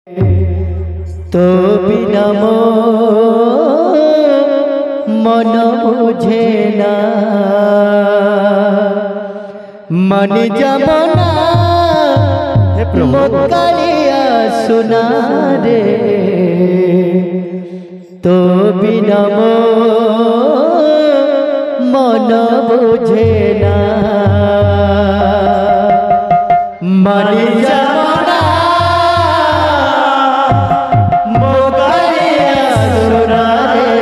तो बिना मन बुझे ना मन जमना मोकालिया सुना रे तो बिना मन बुझे ना मन जमना मोकालिया सुना रे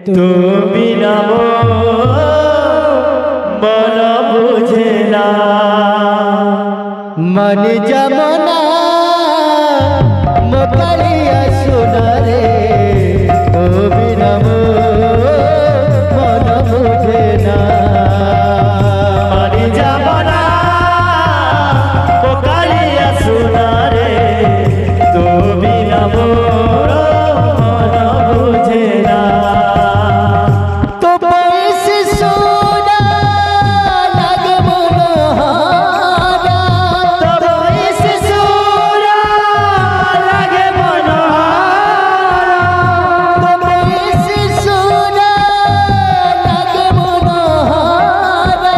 तो बिना मन बुझे ना मन जमना मोकालिया सुना रे तो बिना मन बुझे ना मन जमना मोकालिया सुना रे तो बिना मन बुझे ना तो पैसे सोना लगे मनोहारा तो पैसे सोना लगे मनोहारा तो पैसे सोना लगे मनोहारा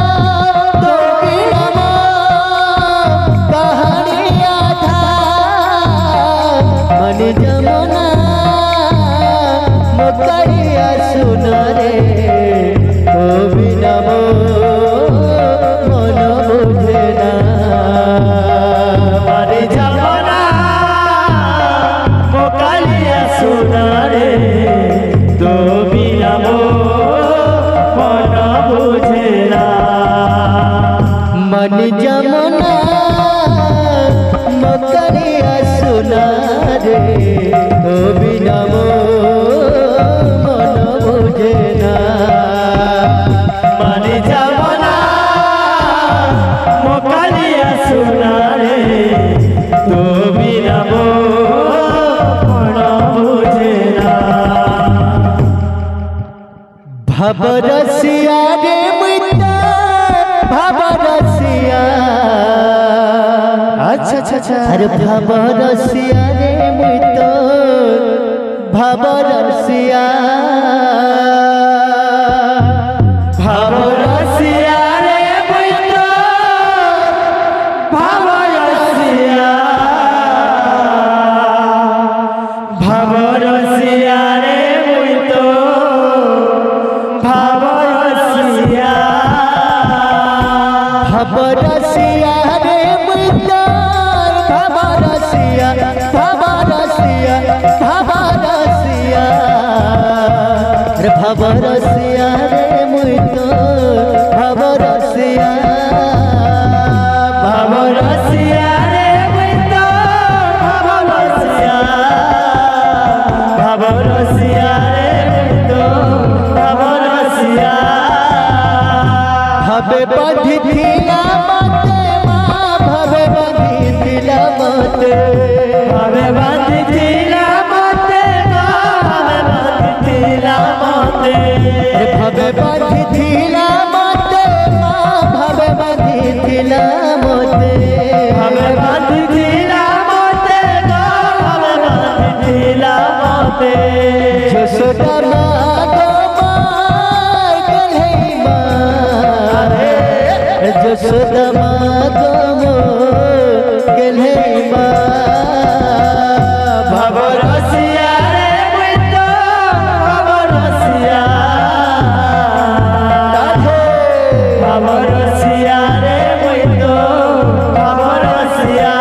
तो बिना कहानिया था मन जमना मोकालिया सुना रे तो बिना मन बुझे ना मन जमना मोकालिया सुना रे तो बिना मन बुझे ना मन जमना मोकालिया सुना रे तो बिना मन बुझे ना मन जमना मोकालिया सुना रे तो बिना मन बुझे ना भवरसिया रे मित्र भवरसिया अच्छा अरे भवरसिया रे मित्र भवरसिया भवरसिया रे मित्र भवरसिया भवरसिया रे मित्र भवरसिया भवरसिया रे मित्र भवरसिया भवरसिया भवरसिया रे भवरसिया रे मित्र भवरसिया भवरसिया रे मित्र भवरसिया भवरसिया रे मित्र भवरसिया भवे बंधिला मते माँ भवे बंधिला मते भवे बंधिला मते माँ भवे बंधिला मते भवे बंधिला मते माँ भवे बंधिला मते भवे बंधिला मते माँ भवे बंधिला मते जसोदा जसोदा मागमो केले भवरसिया रे मित्र भवरसिया भवरसिया रे मित्र भवरसिया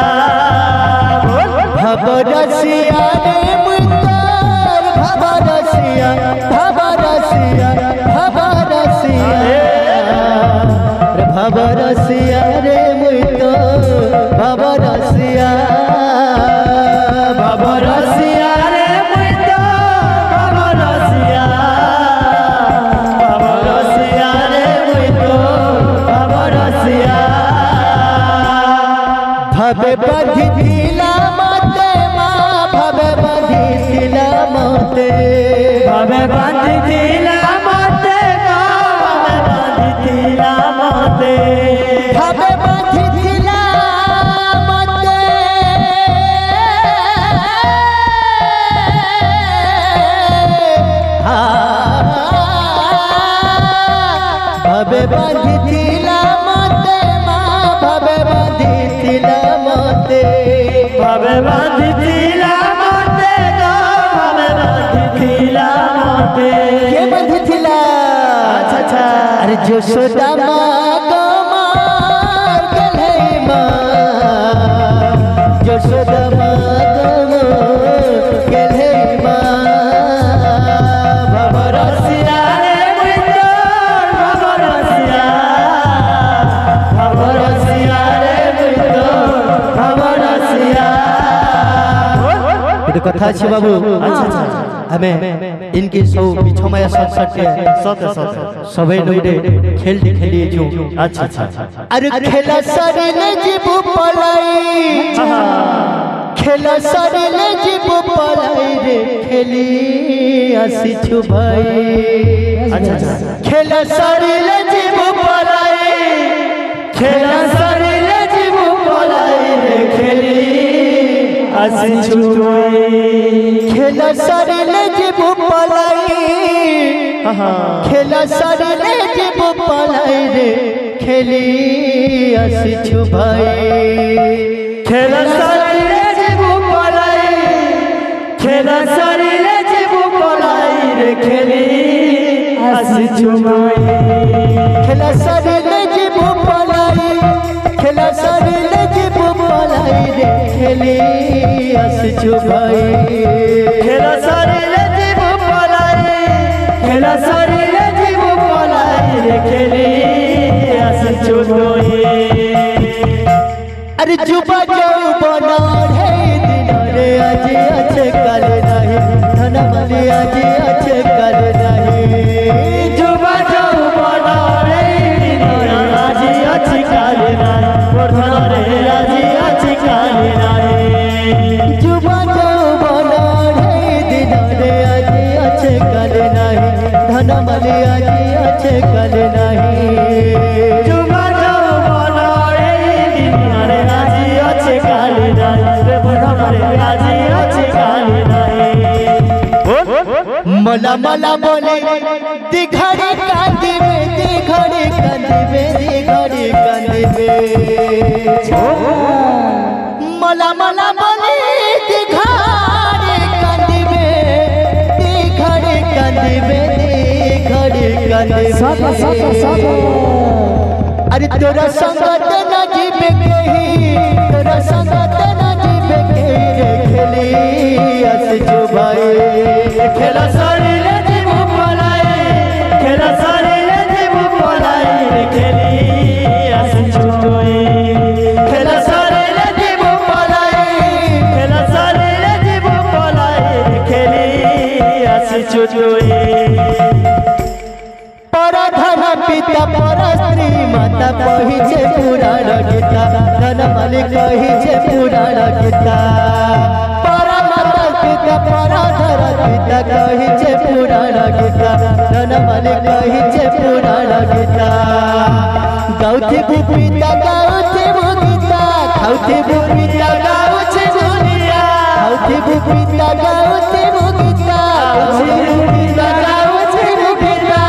भवरसिया रे मित्र भवरसिया भवरसिया भवरसिया भवरसिया रे मित्र भवरसिया भवरसिया रे मित्र भवरसिया भवरसिया रे मित्र भवरसिया भवे बंधिला मते माँ भवे बंधिला मते भवे बंधिला मते भवे बंधिला मते भवे बंधिला मते ভাবে বাঁধিছিলা মতে গো ভাবে বাঁধিছিলা মতে কে বাঁধিছিলা আচ্ছা আচ্ছা আরে যশোদা মা গো মার গেলে মা যশোদা মা গো গেলে মা ভবরসিয়া রে মুইতর ভবরসিয়া ভবরসিয়া রে মুইতর ভবরসিয়া ये कथा छे बाबू अच्छा अच्छा हमें इनके सौ बिछमाया संसद के सबे लोगे खेल खेलिए जो अच्छा अच्छा अरे खेला सरेले जीबू पलाई खेला सरेले जीबू पलाई रे खेली आसी छु भाई अच्छा अच्छा खेला सरेले जीबू पलाई खेला सरेले जीबू पलाई रे खेली आसी छु खेला सरेले जीबू पलाई खेला सरेले जीबू पलाई रे खेली आसी छु भाई खेला सरेले जीबू पलाई खेला सरेले जीबू पलाई रे खेली आसी छु भाई खेला सरेले जीबू पलाई खेला सरेले जीबू पलाई रे खेली आसी छु भाई खेला सरेले जीबू पलाई खेला सरेले जीबू पलाई रे खेली आसी छु भाई अरे जुबा যৌবন হে দিন রে আজ আছে কাল নাই ধনমালি আজ আছে কাল নাই जुबा যৌবন হে দিন আজ আছে কাল নাই ধন রে আজ আছে কাল নাই जुबा যৌবন হে দিন রে আজ আছে কাল নাই ধনমালি আজ আছে কাল নাই जुबा যৌবন হে দিন রে আজ আছে কাল নাই ধন রে আজ আছে কাল নাই मला मला बोले दिघड़ी कांदिबे दिघड़ी कांदिबे दिघड़ी कांदिबे मला मला बोले दिघड़ी कांदिबे दिघड़ी कांदिबे दिघड़ी कांदिबे अरे तोरा संगत न जीवे कही तोरा संगत न जीवे कही रे खेली आस जो भाई खेला सरेले जीबू पलाई खेला सरेले जीबू पलाई रे खेली आस जो खेला सरेले जीबू पलाई खेला सरेले जीबू पलाई रे खेली आस जो पराधन पिता परस्त्री माता कहिछे पुराण गीता धन मालिक कहिछे पुराण गीता परमाता पिता पराधर पिता कहिछे पुराण गीता धन मालिक कहिछे पुराण गीता गाउथि पिता गाउथि गीता खाउथि पिता गाउथि दुनिया खाउथि पिता गाउथि गीता खाउथि पिता गाउथि गीता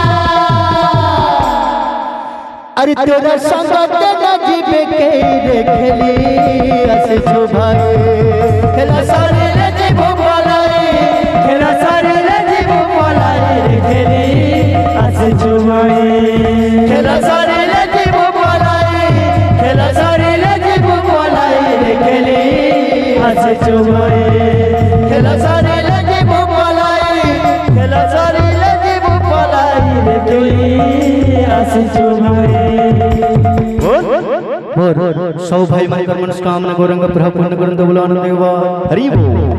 अरे तोरा संगत न जीवे के रे खेली आस जो भाई खेला सरेले जीबू पलाई खेला सरेले जीबू पलाई रे खेली आस जो भाई खेला सरेले जीबू पलाई खेला सरेले जीबू पलाई रे खेली आस जो भाई खेला सरेले जीबू पलाई खेला सरेले जीबू पलाई रे खेली आस जो भाई सौ भाई मन मनस्कामना गौरंग प्रभु पूर्ण करंद बोलो आनंद हरि बोल।